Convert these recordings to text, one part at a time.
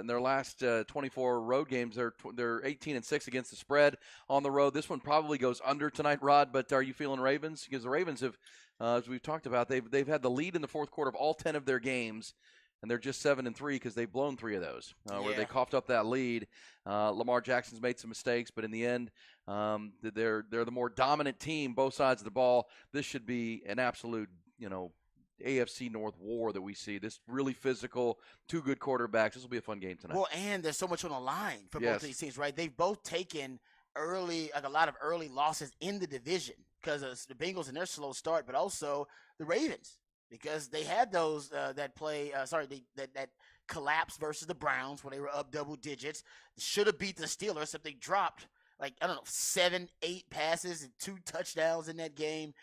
In their last 24 road games, they're 18-6 against the spread on the road. This one probably goes under tonight, Rod. But are you feeling Ravens? Because the Ravens have, as we've talked about, they've had the lead in the fourth quarter of all 10 of their games, and they're just 7-3 because they've blown 3 of those where they coughed up that lead. Lamar Jackson's made some mistakes, but in the end, they're the more dominant team, both sides of the ball. This should be an absolute, AFC North war that we see. This really physical, 2 good quarterbacks. This will be a fun game tonight. Well, and there's so much on the line for both of these teams, right? They've both taken a lot of early losses in the division because of the Bengals and their slow start, but also the Ravens because they had those that collapse versus the Browns when they were up double digits. Should have beat the Steelers except they dropped 7, 8 passes and 2 touchdowns in that game.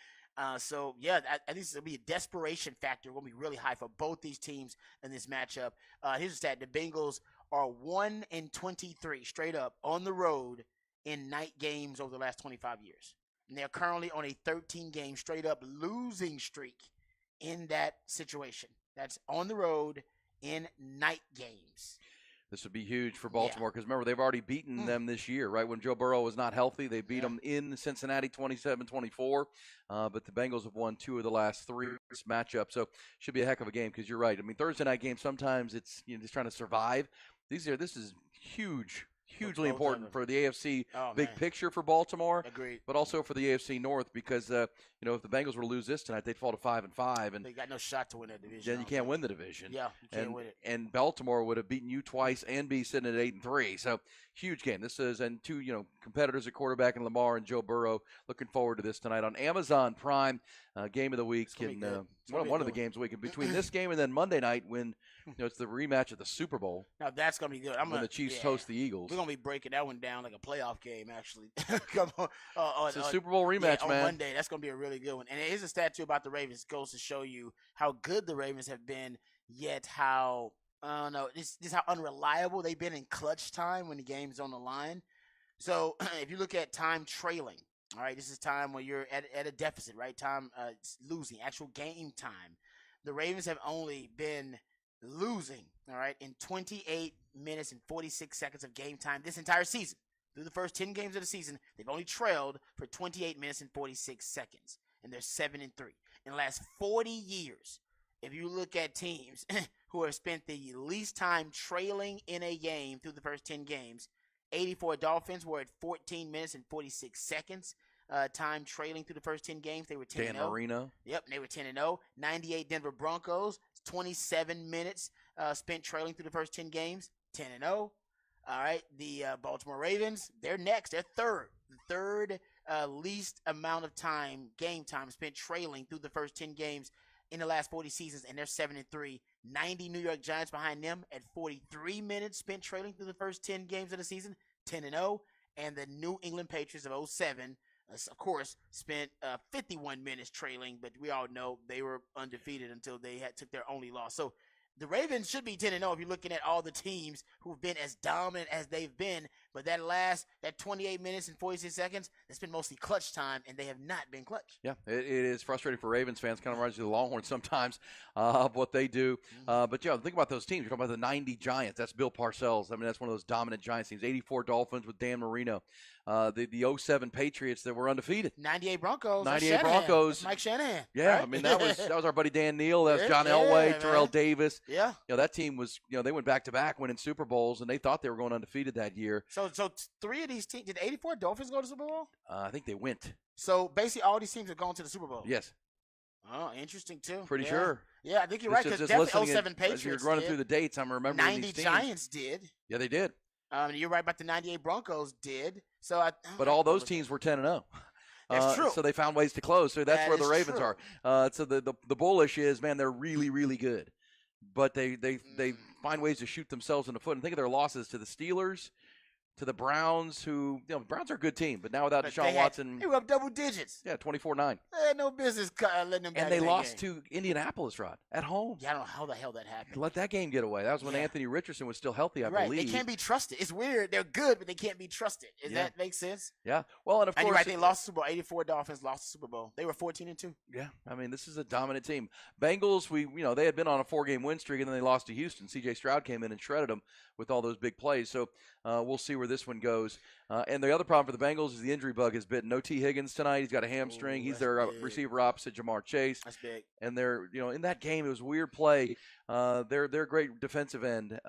I think this will be a desperation factor. Will be really high for both these teams in this matchup. Here's a stat: the Bengals are 1-23 straight up on the road in night games over the last 25 years, and they're currently on a 13-game straight up losing streak in that situation. That's on the road in night games. This would be huge for Baltimore because, remember, they've already beaten them this year, right? When Joe Burrow was not healthy, they beat them in Cincinnati 27-24. But the Bengals have won 2 of the last 3 matchups. So should be a heck of a game because you're right. I mean, Thursday night games, sometimes it's just trying to survive. This is hugely important for the AFC big picture for Baltimore. Agreed. But also for the AFC North because, if the Bengals were to lose this tonight, they'd fall to 5-5. And they got no shot to win that division. Then you can't win the division. Yeah, you can't win it. And Baltimore would have beaten you twice and be sitting at 8-3. So huge game. This is, and 2, competitors at quarterback in Lamar and Joe Burrow. Looking forward to this tonight on Amazon Prime. Game of the week. One of the games of the week. And between this game and then Monday night when it's the rematch of the Super Bowl. Now that's going to be good. When the Chiefs host the Eagles. We're going to be breaking that one down like a playoff game, actually. Come on. It's a Super Bowl rematch, man. On Monday. That's going to be a really good one. And here's a stat, too, about the Ravens. It goes to show you how good the Ravens have been, yet how, just how unreliable they've been in clutch time when the game's on the line. So if you look at time trailing, all right, this is time when you're at a deficit, right? Time losing, actual game time. The Ravens have only been losing, all right, in 28 minutes and 46 seconds of game time this entire season. Through the first 10 games of the season, they've only trailed for 28 minutes and 46 seconds, and they're 7-3. In the last 40 years, if you look at teams who have spent the least time trailing in a game through the first 10 games, 84 Dolphins were at 14 minutes and 46 seconds. Time trailing through the first 10 games, they were 10-0. Dan Marino. Yep, they were 10-0. 98 Denver Broncos, 27 minutes spent trailing through the first 10 games, 10-0. All right, the Baltimore Ravens, they're next. They're third. The third least amount of game time spent trailing through the first 10 games in the last 40 seasons, and they're 7-3. 90 New York Giants behind them at 43 minutes spent trailing through the first 10 games of the season, 10-0. And the New England Patriots of 2007, of course, spent 51 minutes trailing, but we all know they were undefeated until they took their only loss. So the Ravens should be 10-0 if you're looking at all the teams who've been as dominant as they've been. But that 28 minutes and 46 seconds, that's been mostly clutch time, and they have not been clutch. Yeah, it is frustrating for Ravens fans. Kind of reminds you of the Longhorns sometimes of what they do. But, think about those teams. You're talking about the 90 Giants. That's Bill Parcells. I mean, that's one of those dominant Giants teams. 84 Dolphins with Dan Marino. The 07 Patriots that were undefeated. 98 Broncos. 98 Broncos. That's Mike Shanahan. Yeah, right? I mean, that was our buddy Dan Neal. That was John Elway, Terrell Davis. Yeah. That team was, they went back-to-back winning Super Bowls, and they thought they were going undefeated that year. So 3 of these teams, did 84 Dolphins go to the Super Bowl? I think they went. So basically all these teams have gone to the Super Bowl. Yes. Oh, interesting too. Pretty sure. Yeah, I think you're right because definitely 07 Patriots. As you're running through the dates, I'm remembering 90 these teams. Giants did. Yeah, they did. You're right about the 98 Broncos did. But all those teams were 10-0. That's true. So they found ways to close. So that's where the Ravens true. are. So the bullish is, man, they're really, really good. But they find ways to shoot themselves in the foot. And think of their losses to the Steelers, to the Browns, who the Browns are a good team, but now without But Deshaun Watson, they were up double digits. yeah, 24-9. They had no business letting them back. And they in that lost game. to Indianapolis, Rod, at home. Yeah, I don't know how the hell that happened. Let that game get away. That was when Anthony Richardson was still healthy, I believe. They can't be trusted. It's weird. They're good, but they can't be trusted. Does that make sense? Yeah. Well, and of course, you're right. They lost the Super Bowl. 84 Dolphins lost the Super Bowl. They were 14-2. Yeah, I mean, this is a dominant team. Bengals, they had been on a 4-game win streak, and then they lost to Houston. C.J. Stroud came in and shredded them with all those big plays. So we'll see where this one goes. And the other problem for the Bengals is the injury bug has bitten. No T. Higgins tonight. He's got a hamstring. He's their receiver opposite Jamar Chase. That's big. And they're, in that game, it was a weird play. Their great defensive end.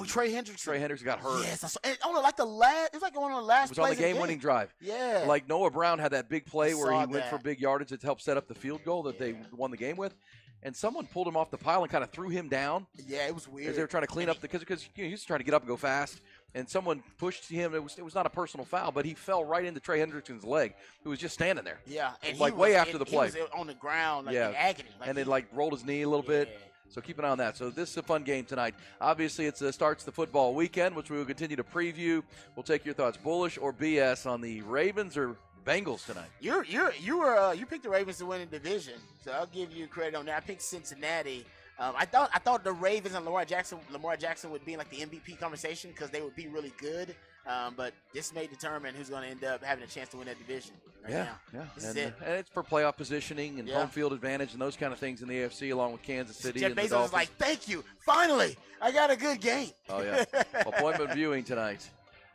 Trey Hendrickson. Trey Hendrickson got hurt. Yes, it was like one of the last. It was on the game-winning drive. Yeah. Like Noah Brown had that big play where he went for big yardage to help set up the field goal that they won the game with. And someone pulled him off the pile and kind of threw him down. Yeah, it was weird. As they were trying to clean up because he was trying to get up and go fast, and someone pushed him. It was not a personal foul, but he fell right into Trey Hendrickson's leg, who was just standing there. Yeah, and way after the play. He was on the ground, in agony. And then rolled his knee a little bit. So keep an eye on that. So this is a fun game tonight. Obviously, it starts the football weekend, which we will continue to preview. We'll take your thoughts, bullish or BS, on the Ravens or Bengals tonight. You picked the Ravens to win the division, so I'll give you credit on that. I picked Cincinnati. I thought the Ravens and Lamar Jackson would be in the MVP conversation because they would be really good. But this may determine who's going to end up having a chance to win that division. Yeah. And it's for playoff positioning and home field advantage and those kind of things in the AFC, along with Kansas City. Jeff and Bezos the was like, "Thank you, finally, I got a good game." Oh yeah, appointment viewing tonight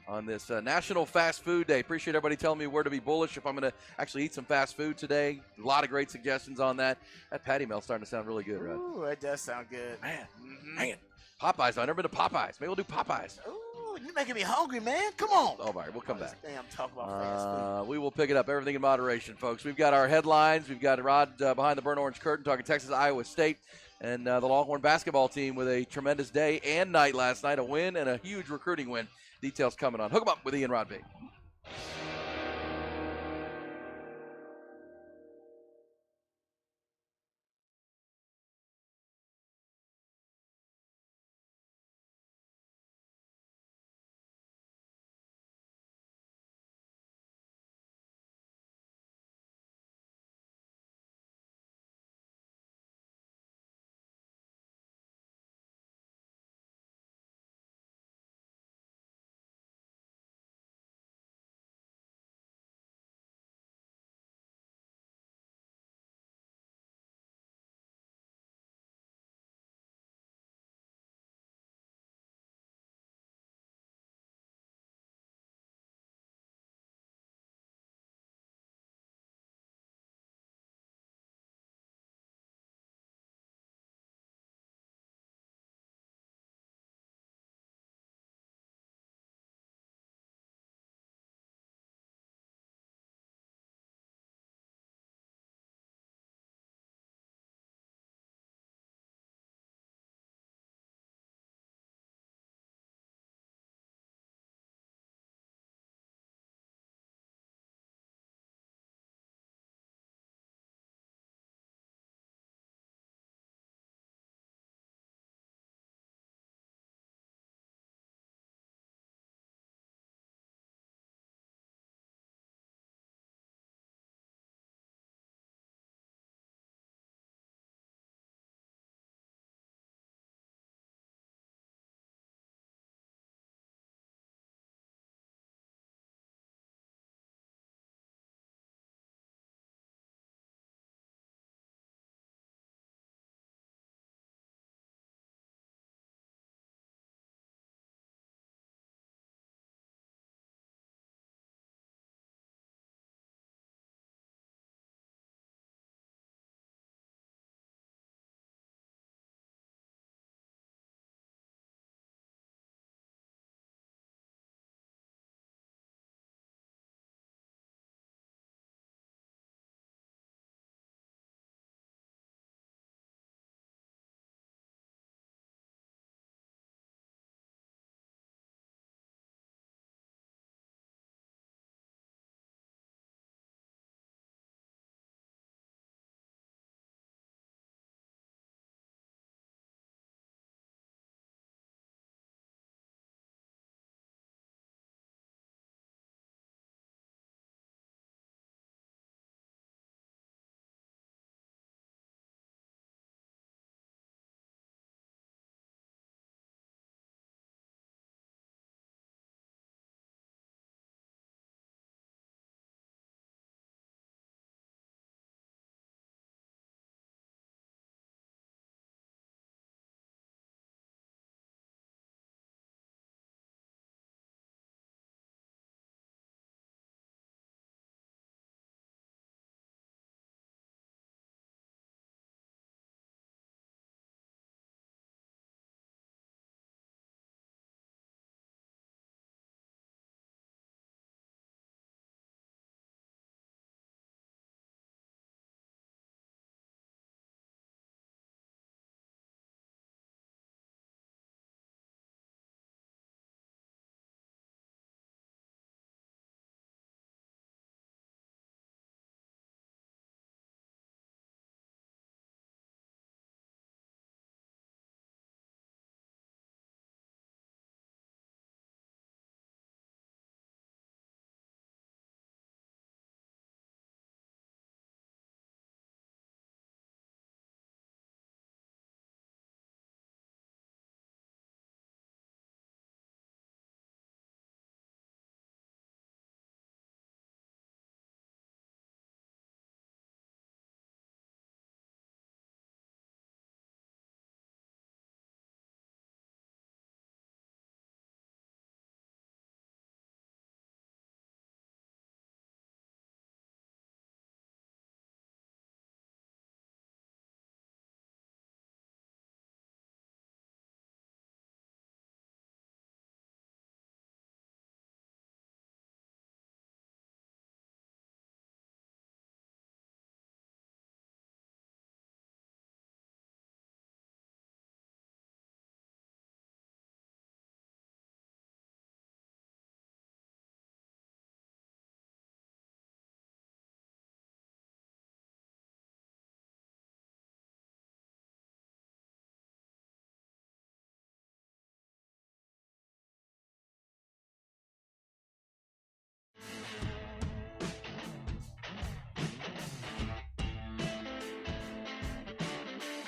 on this National Fast Food Day. Appreciate everybody telling me where to be bullish if I'm going to actually eat some fast food today. A lot of great suggestions on that. That patty melt's starting to sound really good, right? Ooh, it does sound good. Man, Popeyes. I've never been to Popeyes. Maybe we'll do Popeyes. Ooh, you're making me hungry, man. Come on. All right, we'll come back. Damn, talk about fast food. We will pick it up. Everything in moderation, folks. We've got our headlines. We've got Rod behind the burnt orange curtain talking Texas, Iowa State. And the Longhorn basketball team with a tremendous day and night last night, a win and a huge recruiting win. Details coming on. Hook 'em up with Ian Rodby.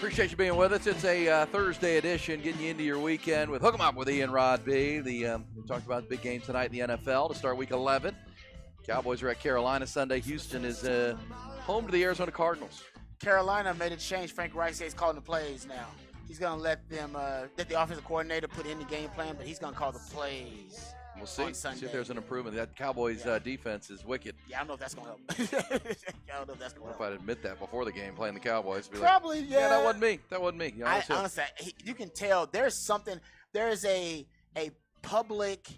Appreciate you being with us. It's a Thursday edition, getting you into your weekend with Hook 'em Up with Ian Rod B. We talked about the big game tonight in the NFL to start Week 11. Cowboys are at Carolina Sunday. Houston is home to the Arizona Cardinals. Carolina made a change. Frank Reich says he's calling the plays now. He's going to let the offensive coordinator put in the game plan, but he's going to call the plays. We'll see. See if there's an improvement. That Cowboys defense is wicked. Yeah, I don't know if that's going to help. I don't know if that's going to help. If I'd admit that before the game, playing the Cowboys. Probably, like, yeah, that wasn't me. That wasn't me. Honestly, you can tell there's something. There's a public,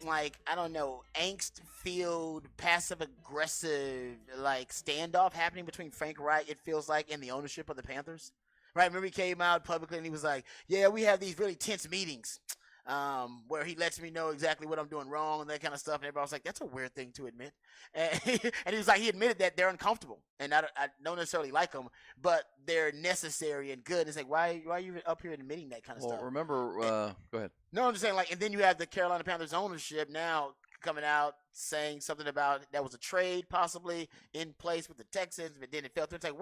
like, I don't know, angst-filled, passive-aggressive, like, standoff happening between Frank Reich, it feels like, and the ownership of the Panthers. Right? Remember he came out publicly and he was like, yeah, we have these really tense meetings where he lets me know exactly what I'm doing wrong and that kind of stuff. And everybody was like, that's a weird thing to admit. And he was like, he admitted that they're uncomfortable. And I don't necessarily like them, but they're necessary and good. It's like, why are you up here admitting that kind of stuff? Well, remember, go ahead. No, I'm just saying, like, and then you have the Carolina Panthers ownership now coming out saying something about that was a trade possibly in place with the Texans, but then it fell through. It's like,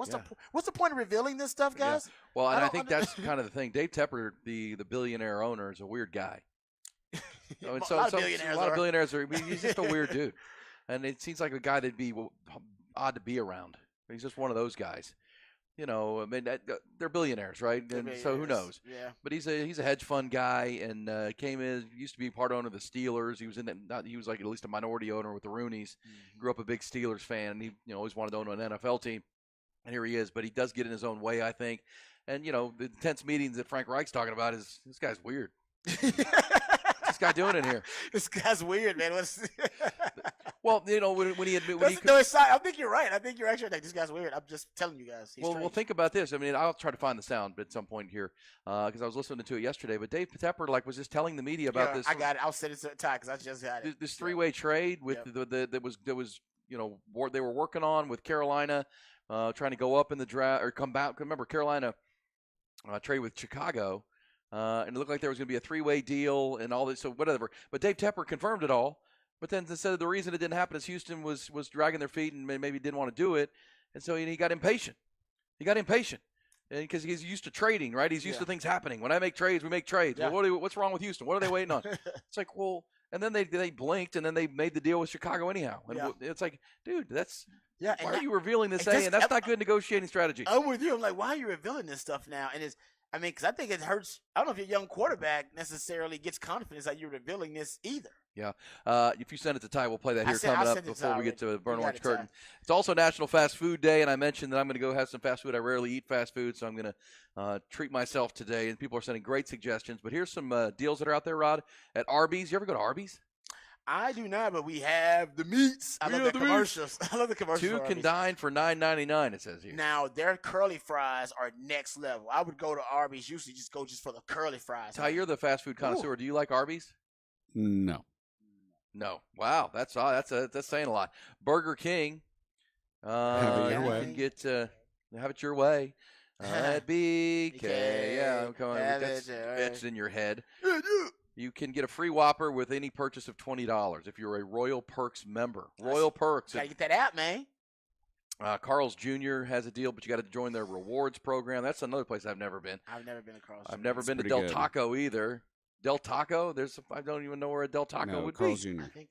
what's the point of revealing this stuff, guys? Yeah. Well, and I think that's kind of the thing. Dave Tepper, the billionaire owner, is a weird guy. A lot of billionaires are. He's just a weird dude, and it seems like a guy that'd be odd to be around. He's just one of those guys. You know, I mean, they're billionaires, right? And so who knows? Yeah. But he's a hedge fund guy, and used to be part owner of the Steelers. He was he was like at least a minority owner with the Rooneys. Mm-hmm. Grew up a big Steelers fan, and he always wanted to own an NFL team. And here he is, but he does get in his own way, I think. And the intense meetings that Frank Reich's talking about is this guy's weird. What's this guy doing in here? This guy's weird, man. Well, when he I think you're right. I think you're actually like, this guy's weird. I'm just telling you guys. Well, think about this. I mean, I'll try to find the sound at some point here because I was listening to it yesterday. But Dave Tepper was just telling the media about this. I got it. I'll send it to Ty because I just got it. This three-way trade with that was they were working on with Carolina, trying to go up in the draft or come back. Remember, Carolina trade with Chicago. And it looked like there was going to be a three-way deal and all this, so whatever. But Dave Tepper confirmed it all. But then said the reason it didn't happen is Houston was dragging their feet and maybe didn't want to do it. And so he got impatient. Because he's used to trading, right? He's used to things happening. When I make trades, we make trades. Yeah. Well, what's wrong with Houston? What are they waiting on? It's like, well, and then they blinked, and then they made the deal with Chicago anyhow. And it's like, dude, why are you revealing this? And that's not good negotiating strategy. I'm with you. I'm like, why are you revealing this stuff now? And because I think it hurts. I don't know if your young quarterback necessarily gets confidence that you're revealing this either. Yeah. If you send it to Ty, we'll play that here coming up before we get to Burn Orange Curtain. It's also National Fast Food Day, and I mentioned that I'm going to go have some fast food. I rarely eat fast food, so I'm going to treat myself today. And people are sending great suggestions. But here's some deals that are out there, Rod, at Arby's. You ever go to Arby's? I do not, but we have the meats. I love the commercials. I love the commercials. Two can dine for $9.99, it says here. Now, their curly fries are next level. I would go to Arby's, usually just for the curly fries. Ty, you're the fast food connoisseur. Ooh. Do you like Arby's? No. Wow, that's saying a lot. Burger King. Have it your way. You can get have it your way. At BK. Yeah, come on. That's etched in your head. You can get a free Whopper with any purchase of $20 if you're a Royal Perks member. Royal Perks. Gotta get that app, man. Carl's Jr. has a deal, but you got to join their rewards program. That's another place I've never been. I've never been across. I've never been to Del Taco either. Del Taco? I don't even know where a Del Taco would Carl's be. Jr. I think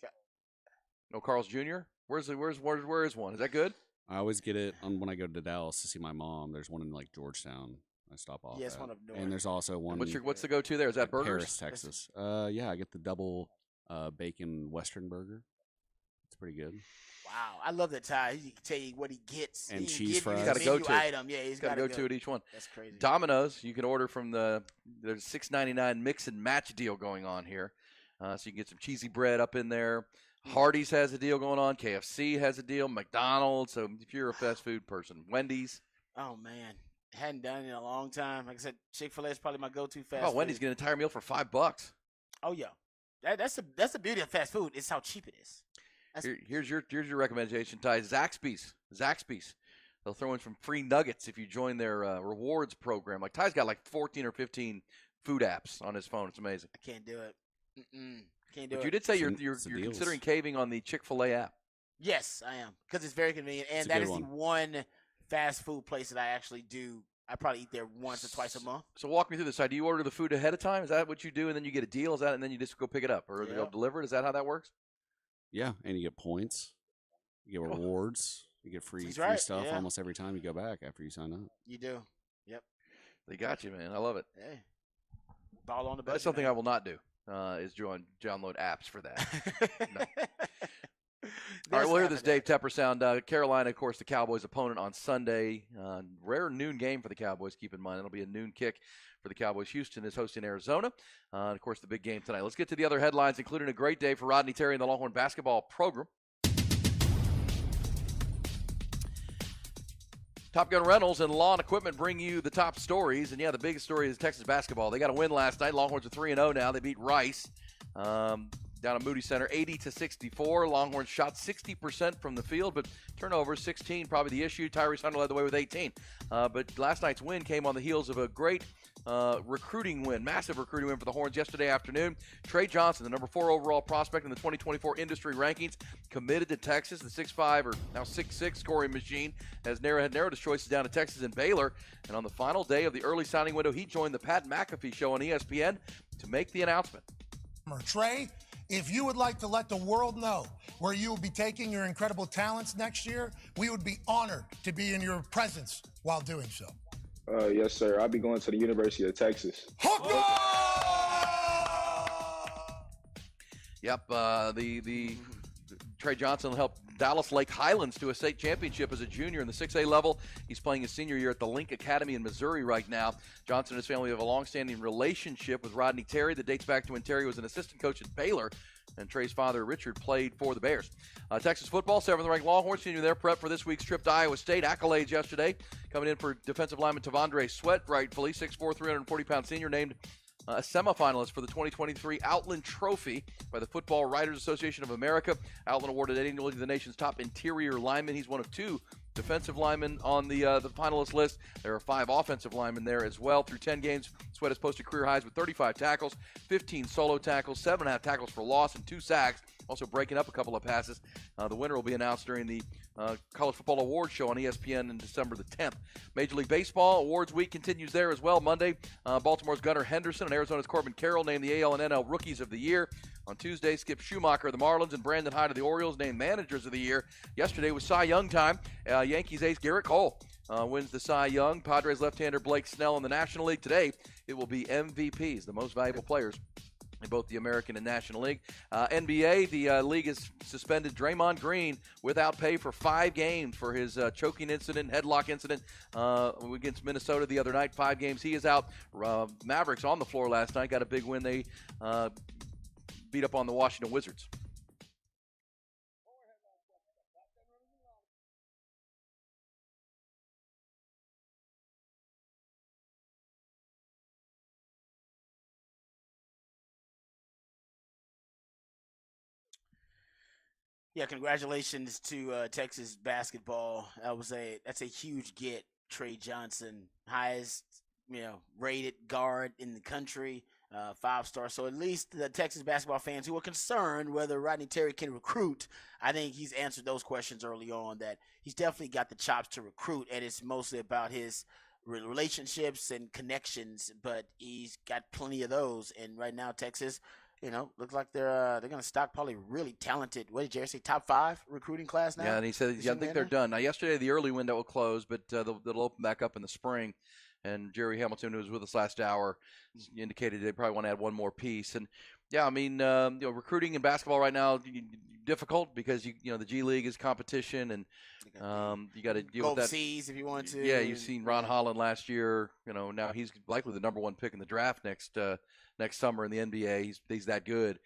No, Carl's Jr. Where is one? Is that good? I always get it when I go to Dallas to see my mom. There's one in like Georgetown. I stop off. Yes, one up north. And there's also one. What's the go-to there? Is that burgers? Paris, Texas. Yeah, I get the double bacon Western burger. It's pretty good. Wow, I love that Ty. He can tell you what he gets. And cheese fries. He's got a go-to item. Yeah, he's got to go to at each one. That's crazy. Domino's, you can order from there's $6.99 mix and match deal going on here. So you can get some cheesy bread up in there. Hardee's has a deal going on. KFC has a deal. McDonald's. So if you're a fast food person, Wendy's. Oh man, hadn't done it in a long time. Like I said, Chick-fil-A is probably my go-to fast. Oh, food. Wendy's getting an entire meal for $5. Oh yeah, that's the beauty of fast food. It's how cheap it is. Here's your recommendation, Ty. Zaxby's. They'll throw in some free nuggets if you join their rewards program. Like Ty's got like 14 or 15 food apps on his phone. It's amazing. I can't do it. Can't do it. But you did say you're considering caving on the Chick-fil-A app. Yes, I am, because it's very convenient, and It's a that good is one. the one fast food place that I actually do I probably eat there once or twice a month. So walk me through this. Do you order the food ahead of time? Is that what you do, and then you get a deal? Is that, and then you just go pick it up, or they'll deliver it? Is that how that works? Yeah, and you get points. You get rewards. You get free stuff almost every time you go back after you sign up. You do. Yep. They got you, man. I love it. Hey, ball on the budget. That's something man. I will not do. Is download apps for that. No. All right, we'll hear this Dave Tepper sound. Carolina, of course, the Cowboys' opponent on Sunday. Rare noon game for the Cowboys, keep in mind. It'll be a noon kick for the Cowboys. Houston is hosting Arizona. And, of course, the big game tonight. Let's get to the other headlines, including a great day for Rodney Terry and the Longhorn basketball program. Top Gun Rentals and Lawn Equipment bring you the top stories. And, yeah, the biggest story is Texas basketball. They got a win last night. Longhorns are 3-0 now. They beat Rice. Down at Moody Center, 80-64. Longhorns shot 60% from the field, but turnovers, 16, probably the issue. Tyrese Hunter led the way with 18. But last night's win came on the heels of a great recruiting win, massive recruiting win for the Horns yesterday afternoon. Trey Johnson, the number 4 overall prospect in the 2024 industry rankings, committed to Texas. The 6'5", or now 6'6", scoring machine had narrowed his choices down to Texas and Baylor. And on the final day of the early signing window, he joined the Pat McAfee show on ESPN to make the announcement. Trey, if you would like to let the world know where you will be taking your incredible talents next year, we would be honored to be in your presence while doing so. Yes, sir. I'll be going to the University of Texas. Hogan! Yep, the Trey Johnson helped Dallas Lake Highlands to a state championship as a junior in the 6A level. He's playing his senior year at the Link Academy in Missouri right now. Johnson and his family have a long-standing relationship with Rodney Terry that dates back to when Terry was an assistant coach at Baylor, and Trey's father, Richard, played for the Bears. Texas football, 7th-ranked Longhorns continue their prep for this week's trip to Iowa State. Accolades yesterday coming in for defensive lineman Tavondre Sweat, rightfully, 6'4", 340-pound senior, named a semifinalist for the 2023 Outland Trophy by the Football Writers Association of America. Outland awarded annually to the nation's top interior lineman. He's one of 2 defensive linemen on the finalist list. There are 5 offensive linemen there as well. Through 10 games, Sweat has posted career highs with 35 tackles, 15 solo tackles, 7.5 tackles for loss, and 2 sacks, also breaking up a couple of passes. The winner will be announced during the College Football Awards show on ESPN on December the 10th. Major League Baseball Awards Week continues there as well. Monday, Baltimore's Gunnar Henderson and Arizona's Corbin Carroll named the AL and NL Rookies of the Year. On Tuesday, Skip Schumacher of the Marlins and Brandon Hyde of the Orioles named Managers of the Year. Yesterday was Cy Young time. Yankees ace Garrett Cole wins the Cy Young. Padres left-hander Blake Snell in the National League. Today, it will be MVPs, the most valuable players in both the American and National League. NBA, the league has suspended Draymond Green without pay for 5 games for his choking incident, headlock incident against Minnesota the other night. 5 games. He is out. Mavericks on the floor last night. Got a big win. They beat up on the Washington Wizards. Yeah, congratulations to Texas basketball. That's a huge get. Trey Johnson, highest rated guard in the country, 5-star. So at least the Texas basketball fans who were concerned whether Rodney Terry can recruit, I think he's answered those questions early on. That he's definitely got the chops to recruit, and it's mostly about his relationships and connections. But he's got plenty of those, and right now Texas, looks like they're going to stock probably really talented. What did Jerry say? Top 5 recruiting class now? Yeah, and he said, I think they're done. Now, yesterday, the early window will close, but they'll open back up in the spring. And Jerry Hamilton, who was with us last hour, indicated they probably want to add one more piece. And, yeah, I mean, recruiting in basketball right now, difficult because, the G League is competition, and you got to deal with that. Overseas if you want to. Yeah, you've seen Ron Holland last year. Now he's likely the number 1 pick in the draft next summer in the NBA. He's that good,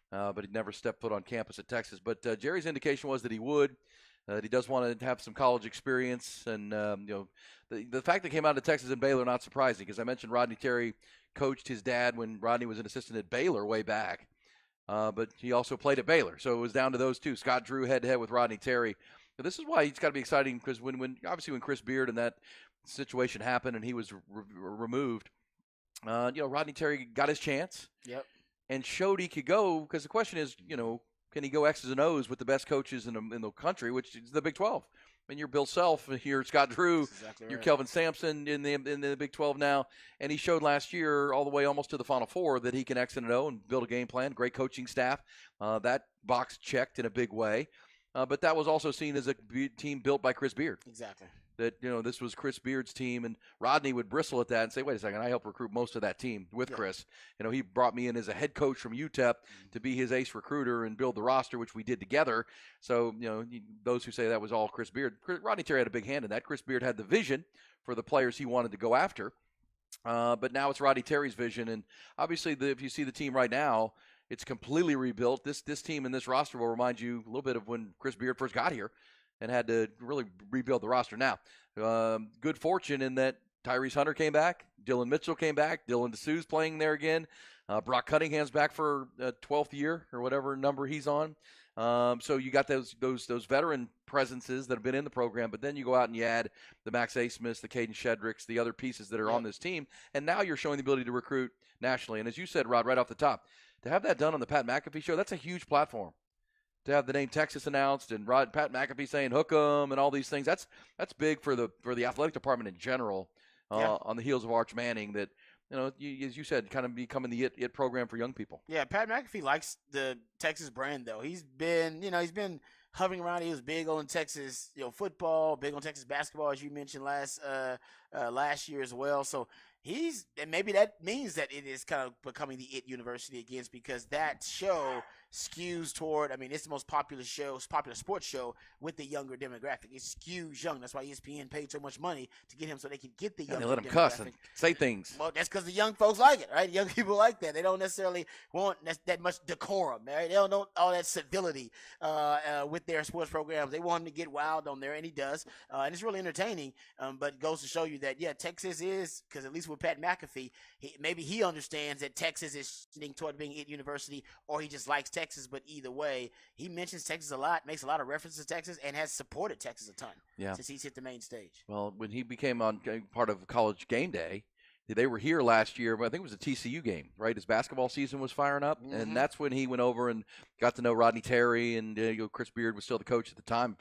but he never stepped foot on campus at Texas. But Jerry's indication was that he would. That he does want to have some college experience, and the fact that came out of Texas and Baylor not surprising because I mentioned Rodney Terry coached his dad when Rodney was an assistant at Baylor way back, but he also played at Baylor, so it was down to those two. Scott Drew head-to-head with Rodney Terry. But this is why it's got to be exciting because when Chris Beard and that situation happened and he was removed, Rodney Terry got his chance. Yep. And showed he could go because the question is, can he go X's and O's with the best coaches in the country, which is the Big 12? mean, you're Bill Self here, Scott Drew, exactly you're right. Kelvin Sampson in the Big 12 now, and he showed last year all the way almost to the Final Four that he can X and O and build a game plan. Great coaching staff. That box checked in a big way. But that was also seen as a team built by Chris Beard. Exactly. That, this was Chris Beard's team, and Rodney would bristle at that and say, wait a second, I helped recruit most of that team with Chris. He brought me in as a head coach from UTEP to be his ace recruiter and build the roster, which we did together. So, those who say that was all Chris Beard, Rodney Terry had a big hand in that. Chris Beard had the vision for the players he wanted to go after. But now it's Rodney Terry's vision, and obviously if you see the team right now, it's completely rebuilt. This team and this roster will remind you a little bit of when Chris Beard first got here and had to really rebuild the roster. Now, good fortune in that Tyrese Hunter came back, Dylan Mitchell came back, Dylan DeSue's playing there again, Brock Cunningham's back for 12th year or whatever number he's on. So you got those veteran presences that have been in the program, but then you go out and you add the Max A. Smiths, the Caden Shedricks, the other pieces that are on this team, and now you're showing the ability to recruit nationally. And as you said, Rod, right off the top, to have that done on the Pat McAfee show, that's a huge platform. To have the name Texas announced and Pat McAfee saying hook 'em and all these things, that's big for the athletic department in general. On the heels of Arch Manning, that as you said, kind of becoming the it program for young people. Yeah, Pat McAfee likes the Texas brand though. He's been hovering around. He was big on Texas football, big on Texas basketball, as you mentioned last year as well. So and maybe that means that it is kind of becoming the it university again, because that show skews toward, it's the most popular sports show with the younger demographic. It skews young. That's why ESPN paid so much money to get him, so they can get the younger demographic. They let him cuss and say things. Well, that's because the young folks like it, right? Young people like that. They don't necessarily want that much decorum, right? They don't want all that civility with their sports programs. They want him to get wild on there, and he does. And it's really entertaining, but it goes to show you that, Texas is, because at least with Pat McAfee, maybe he understands that Texas is shifting toward being it university, or he just likes Texas. But either way, he mentions Texas a lot, makes a lot of references to Texas, and has supported Texas a ton since he's hit the main stage. Well, when he became part of College Game Day, they were here last year, but I think it was a TCU game, right? His basketball season was firing up, and that's when he went over and got to know Rodney Terry, and Chris Beard was still the coach at the time.